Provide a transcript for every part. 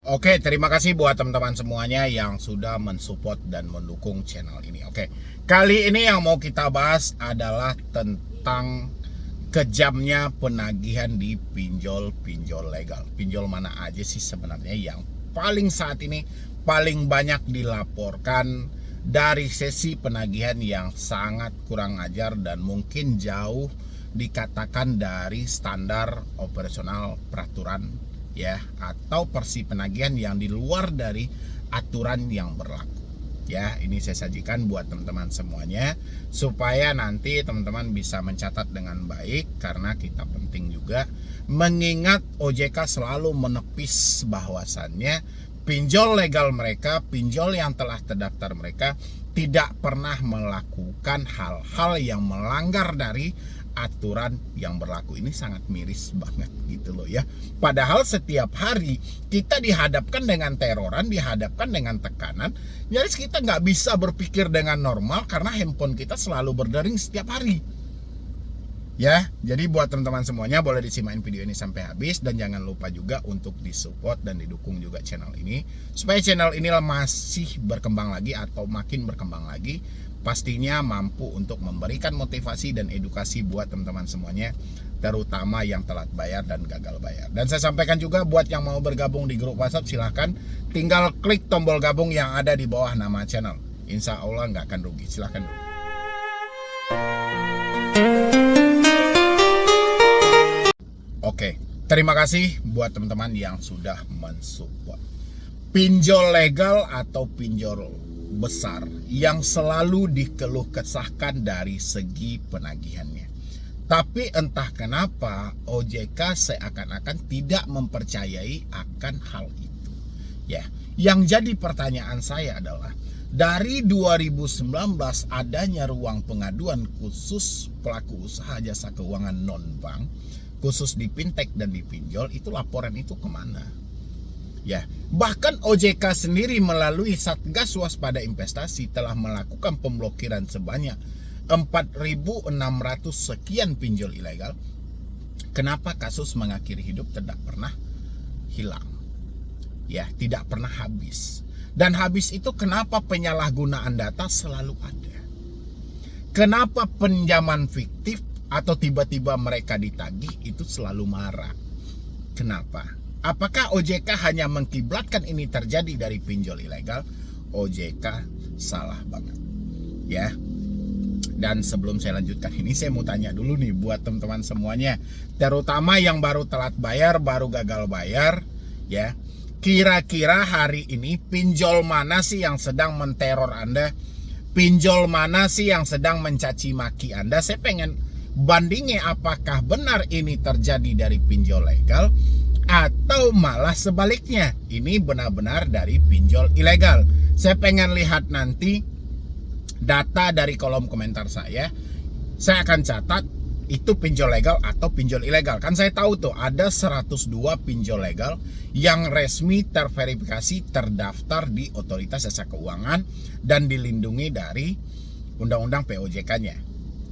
Oke, terima kasih buat teman-teman semuanya yang sudah mensupport dan mendukung channel ini. Oke, kali ini yang mau kita bahas adalah tentang kejamnya penagihan di pinjol-pinjol legal. Pinjol mana aja sih sebenarnya yang paling saat ini paling banyak dilaporkan dari sesi penagihan yang sangat kurang ajar dan mungkin jauh dikatakan dari standar operasional peraturan ya, atau porsi penagihan yang di luar dari aturan yang berlaku. Ya, ini saya sajikan buat teman-teman semuanya supaya nanti teman-teman bisa mencatat dengan baik, karena kita penting juga mengingat OJK selalu menepis bahwasannya pinjol legal mereka, pinjol yang telah terdaftar mereka tidak pernah melakukan hal-hal yang melanggar dari aturan yang berlaku. Ini sangat miris banget gitu loh ya. Padahal setiap hari kita dihadapkan dengan teroran, dihadapkan dengan tekanan. Nyaris kita nggak bisa berpikir dengan normal karena handphone kita selalu berdering setiap hari. Ya, jadi buat teman-teman semuanya boleh disimain video ini sampai habis, dan jangan lupa juga untuk disupport dan didukung juga channel ini supaya channel ini masih berkembang lagi atau makin berkembang lagi, pastinya mampu untuk memberikan motivasi dan edukasi buat teman-teman semuanya, terutama yang telat bayar dan gagal bayar. Dan saya sampaikan juga buat yang mau bergabung di grup WhatsApp, silahkan tinggal klik tombol gabung yang ada di bawah nama channel. Insya Allah nggak akan rugi, silahkan. Oke, terima kasih buat teman-teman yang sudah mensupport. Pinjol legal atau pinjol besar yang selalu dikeluh kesahkan dari segi penagihannya. Tapi entah kenapa OJK seakan-akan tidak mempercayai akan hal itu. Ya, yang jadi pertanyaan saya adalah dari 2019 adanya ruang pengaduan khusus pelaku usaha jasa keuangan non-bank, khusus di fintech dan di pinjol, itu laporan itu kemana? Ya, bahkan OJK sendiri melalui Satgas Waspada Investasi telah melakukan pemblokiran sebanyak 4.600 sekian pinjol ilegal. Kenapa kasus mengakhiri hidup tidak pernah hilang? Ya, tidak pernah habis. Dan habis itu kenapa penyalahgunaan data selalu ada? Kenapa pinjaman fiktif atau tiba-tiba mereka ditagih itu selalu marah? Kenapa? Apakah OJK hanya mengkiblatkan ini terjadi dari pinjol ilegal? OJK salah banget ya. Dan sebelum saya lanjutkan ini, saya mau tanya dulu nih buat teman-teman semuanya, terutama yang baru telat bayar, baru gagal bayar ya. Kira-kira hari ini pinjol mana sih yang sedang menteror Anda? Pinjol mana sih yang sedang mencaci maki Anda? Saya pengen bandingnya, apakah benar ini terjadi dari pinjol legal atau malah sebaliknya ini benar-benar dari pinjol ilegal. Saya pengen lihat nanti data dari kolom komentar saya akan catat itu pinjol legal atau pinjol ilegal. Kan saya tahu tuh ada 102 pinjol legal yang resmi terverifikasi, terdaftar di Otoritas Jasa Keuangan dan dilindungi dari undang-undang POJK-nya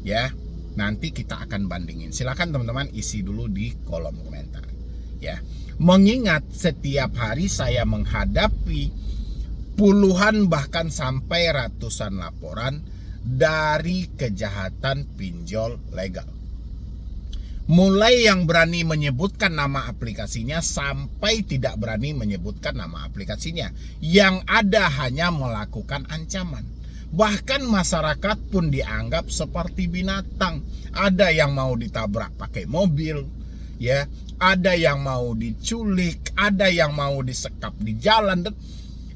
ya. Nanti kita akan bandingin. Silakan teman-teman isi dulu di kolom komentar ya. Mengingat setiap hari saya menghadapi puluhan bahkan sampai ratusan laporan dari kejahatan pinjol legal. Mulai yang berani menyebutkan nama aplikasinya sampai tidak berani menyebutkan nama aplikasinya. Yang ada hanya melakukan ancaman. Bahkan masyarakat pun dianggap seperti binatang. Ada yang mau ditabrak pakai mobil, ya. Ada yang mau diculik, ada yang mau disekap di jalan.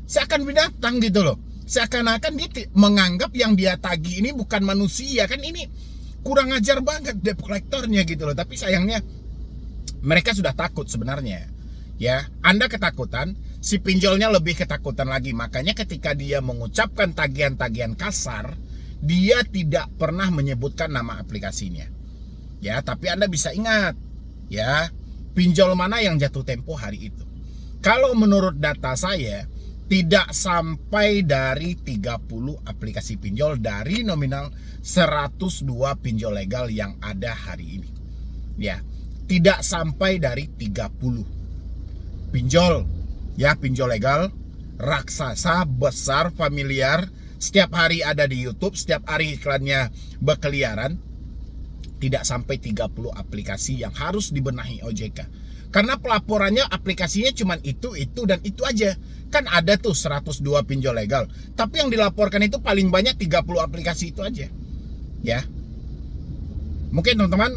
Seakan binatang gitu loh. Seakan-akan dia menganggap yang dia tagih ini bukan manusia. Kan ini kurang ajar banget debt collectornya gitu loh. Tapi sayangnya mereka sudah takut sebenarnya. Ya, Anda ketakutan, si pinjolnya lebih ketakutan lagi. Makanya ketika dia mengucapkan tagihan-tagihan kasar, dia tidak pernah menyebutkan nama aplikasinya. Ya, tapi Anda bisa ingat, ya, pinjol mana yang jatuh tempo hari itu. Kalau menurut data saya, tidak sampai dari 30 aplikasi pinjol dari nominal 102 pinjol legal yang ada hari ini. Ya, tidak sampai dari 30 pinjol Ya, pinjol legal raksasa, besar, familiar, setiap hari ada di YouTube, setiap hari iklannya berkeliaran. Tidak sampai 30 aplikasi yang harus dibenahi OJK. Karena pelaporannya aplikasinya cuma itu dan itu aja. Kan ada tuh 102 pinjol legal, tapi yang dilaporkan itu paling banyak 30 aplikasi itu aja. Ya. Mungkin teman-teman,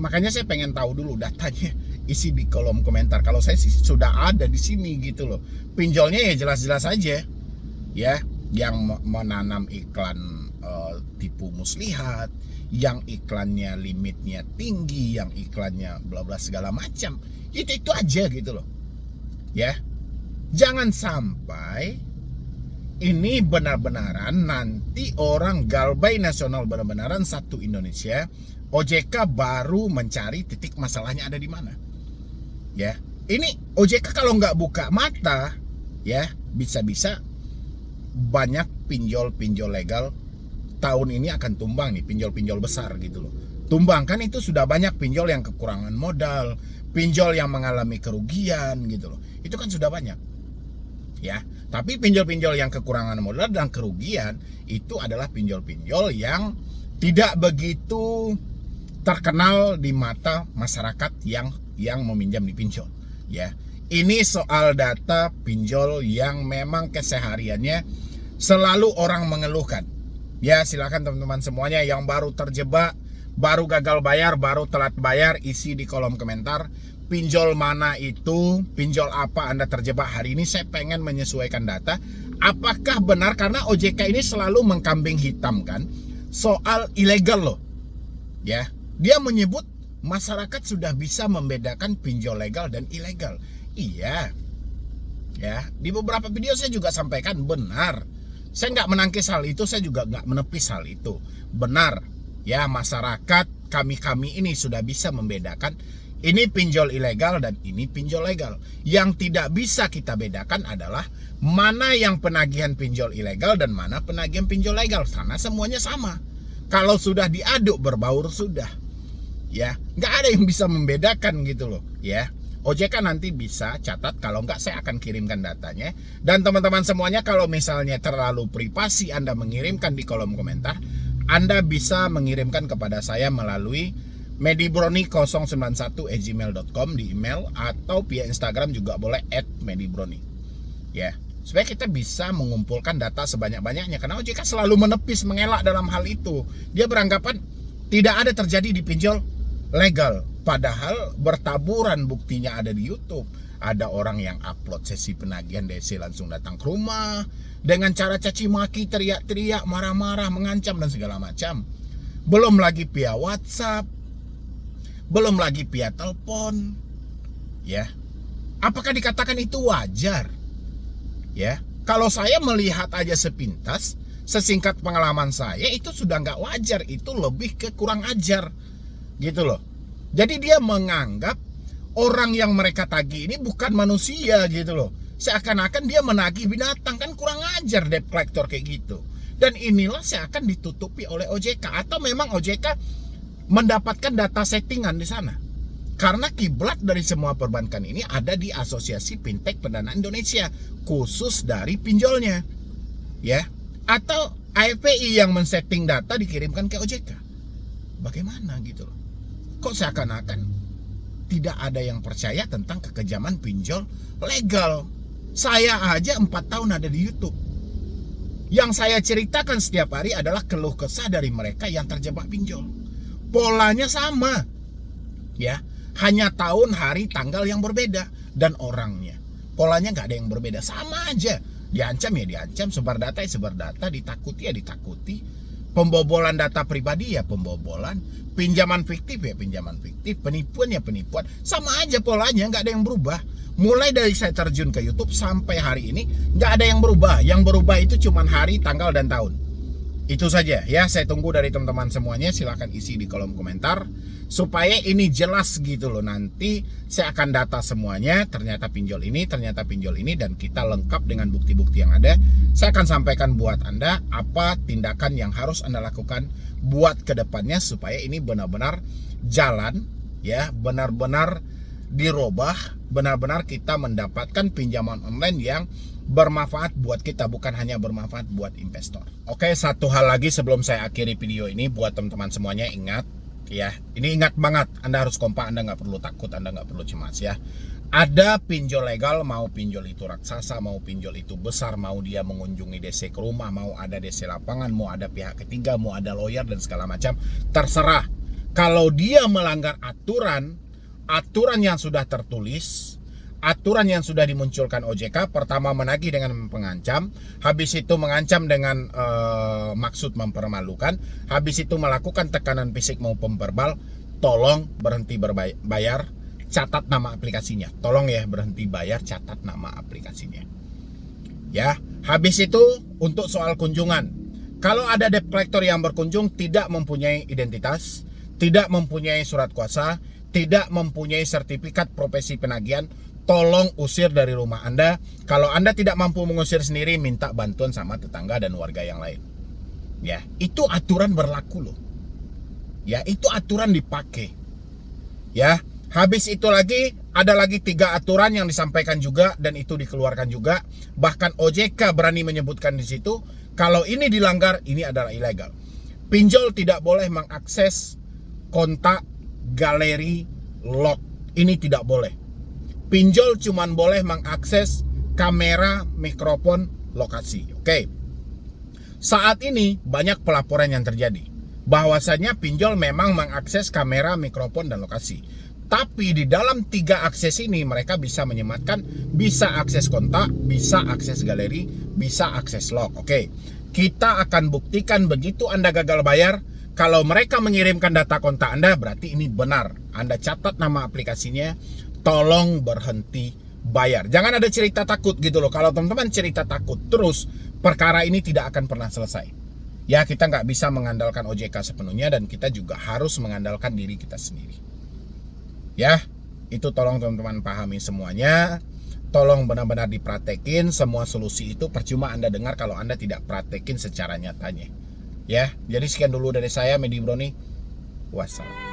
makanya saya pengen tahu dulu datanya, isi di kolom komentar. Kalau saya sih sudah ada di sini gitu loh. Pinjolnya ya jelas-jelas aja. Ya, yang menanam iklan tipu muslihat, yang iklannya limitnya tinggi, yang iklannya bla bla segala macam. Itu aja gitu loh. Ya. Jangan sampai ini benar-benaran nanti orang Galbay Nasional benar-benaran satu Indonesia, OJK baru mencari titik masalahnya ada di mana. Ya, ini OJK kalau nggak buka mata, ya bisa-bisa banyak pinjol-pinjol legal tahun ini akan tumbang nih, pinjol-pinjol besar gitu loh. Tumbang, kan itu sudah banyak pinjol yang kekurangan modal, pinjol yang mengalami kerugian gitu loh. Itu kan sudah banyak. Ya, tapi pinjol-pinjol yang kekurangan modal dan kerugian itu adalah pinjol-pinjol yang tidak begitu terkenal di mata masyarakat yang meminjam di pinjol. Ya, ini soal data pinjol yang memang kesehariannya selalu orang mengeluhkan. Ya, silakan teman-teman semuanya yang baru terjebak, baru gagal bayar, baru telat bayar, isi di kolom komentar. Pinjol mana itu, pinjol apa Anda terjebak hari ini. Saya pengen menyesuaikan data. Apakah benar, karena OJK ini selalu mengkambing hitamkan soal ilegal loh. Ya, dia menyebut masyarakat sudah bisa membedakan pinjol legal dan ilegal. Iya. Ya, di beberapa video saya juga sampaikan benar. Saya nggak menangkis hal itu, saya juga nggak menepis hal itu. Benar. Ya, masyarakat kami ini sudah bisa membedakan ini pinjol ilegal dan ini pinjol legal. Yang tidak bisa kita bedakan adalah mana yang penagihan pinjol ilegal dan mana penagihan pinjol legal. Karena semuanya sama. Kalau sudah diaduk berbaur sudah. Ya, nggak ada yang bisa membedakan gitu loh. Ya, OJK nanti bisa catat, kalau nggak saya akan kirimkan datanya. Dan teman-teman semuanya, kalau misalnya terlalu privasi Anda mengirimkan di kolom komentar, Anda bisa mengirimkan kepada saya melalui medibroni091 @gmail.com di email, atau via Instagram juga boleh @medibroni. Ya, supaya kita bisa mengumpulkan data sebanyak-banyaknya, karena OJK selalu menepis, mengelak dalam hal itu. Dia beranggapan tidak ada terjadi di pinjol legal, padahal bertaburan buktinya ada di YouTube. Ada orang yang upload sesi penagihan DC langsung datang ke rumah dengan cara caci maki, teriak-teriak, marah-marah, mengancam dan segala macam. Belum lagi via WhatsApp, belum lagi via telepon. Ya, apakah dikatakan itu wajar? Ya, kalau saya melihat aja sepintas, sesingkat pengalaman saya, itu sudah nggak wajar, itu lebih ke kurang ajar gitu loh. Jadi dia menganggap orang yang mereka tagih ini bukan manusia gitu loh, seakan-akan dia menagih binatang. Kan kurang ajar debt collector kayak gitu. Dan inilah seakan ditutupi oleh OJK, atau memang OJK mendapatkan data settingan di sana. Karena kiblat dari semua perbankan ini ada di Asosiasi Fintech Pendanaan Indonesia, khusus dari pinjolnya. Ya, atau AFPI yang men-setting data dikirimkan ke OJK. Bagaimana gitu loh. Kok seakan-akan tidak ada yang percaya tentang kekejaman pinjol legal. Saya aja 4 tahun ada di YouTube. Yang saya ceritakan setiap hari adalah keluh kesah dari mereka yang terjebak pinjol. Polanya sama. Ya, hanya tahun, hari, tanggal yang berbeda, dan orangnya. Polanya nggak ada yang berbeda, sama aja. Diancam ya diancam, sebar data ya sebar data, ditakuti ya ditakuti. Pembobolan data pribadi ya pembobolan, pinjaman fiktif ya pinjaman fiktif, penipuan ya penipuan. Sama aja polanya, nggak ada yang berubah. Mulai dari saya terjun ke YouTube sampai hari ini nggak ada yang berubah. Yang berubah itu cuma hari, tanggal, dan tahun. Itu saja ya, saya tunggu dari teman-teman semuanya. Silahkan isi di kolom komentar supaya ini jelas gitu loh. Nanti saya akan data semuanya, ternyata pinjol ini, dan kita lengkap dengan bukti-bukti yang ada. Saya akan sampaikan buat Anda apa tindakan yang harus Anda lakukan buat kedepannya supaya ini benar-benar jalan, ya, benar-benar dirubah benar-benar kita mendapatkan pinjaman online yang bermanfaat buat kita, bukan hanya bermanfaat buat investor. Oke, satu hal lagi sebelum saya akhiri video ini, buat teman-teman semuanya, ingat ya, ini ingat banget, Anda harus kompak, Anda nggak perlu takut, Anda nggak perlu cemas ya. Ada pinjol legal, mau pinjol itu raksasa, mau pinjol itu besar, mau dia mengunjungi DC ke rumah, mau ada DC lapangan, mau ada pihak ketiga, mau ada lawyer dan segala macam, terserah. Kalau dia melanggar aturan yang sudah tertulis, aturan yang sudah dimunculkan OJK, pertama menagih dengan mengancam, habis itu mengancam dengan maksud mempermalukan, habis itu melakukan tekanan fisik maupun verbal, tolong berhenti berbayar, catat nama aplikasinya. Tolong ya, berhenti bayar, catat nama aplikasinya. Ya, habis itu untuk soal kunjungan. Kalau ada debt collector yang berkunjung tidak mempunyai identitas, tidak mempunyai surat kuasa, tidak mempunyai sertifikat profesi penagihan, tolong usir dari rumah Anda. Kalau Anda tidak mampu mengusir sendiri, minta bantuan sama tetangga dan warga yang lain. Ya, itu aturan berlaku loh. Ya, itu aturan dipakai. Ya, habis itu lagi ada lagi 3 aturan yang disampaikan juga dan itu dikeluarkan juga. Bahkan OJK berani menyebutkan di situ, kalau ini dilanggar, ini adalah ilegal. Pinjol tidak boleh mengakses kontak, galeri, log. Ini tidak boleh. Pinjol cuman boleh mengakses kamera, mikrofon, lokasi. Oke. Saat ini banyak pelaporan yang terjadi bahwasanya pinjol memang mengakses kamera, mikrofon, dan lokasi. Tapi di dalam 3 akses ini mereka bisa menyematkan, bisa akses kontak, bisa akses galeri, bisa akses log. Oke. Kita akan buktikan begitu Anda gagal bayar, kalau mereka mengirimkan data kontak Anda, berarti ini benar. Anda catat nama aplikasinya, tolong berhenti bayar. Jangan ada cerita takut gitu loh. Kalau teman-teman cerita takut terus, perkara ini tidak akan pernah selesai. Ya, kita nggak bisa mengandalkan OJK sepenuhnya dan kita juga harus mengandalkan diri kita sendiri. Ya, itu tolong teman-teman pahami semuanya. Tolong benar-benar dipraktekin. Semua solusi itu percuma Anda dengar kalau Anda tidak praktekin secara nyatanya. Ya, jadi sekian dulu dari saya, Medi Broni. Wassalam.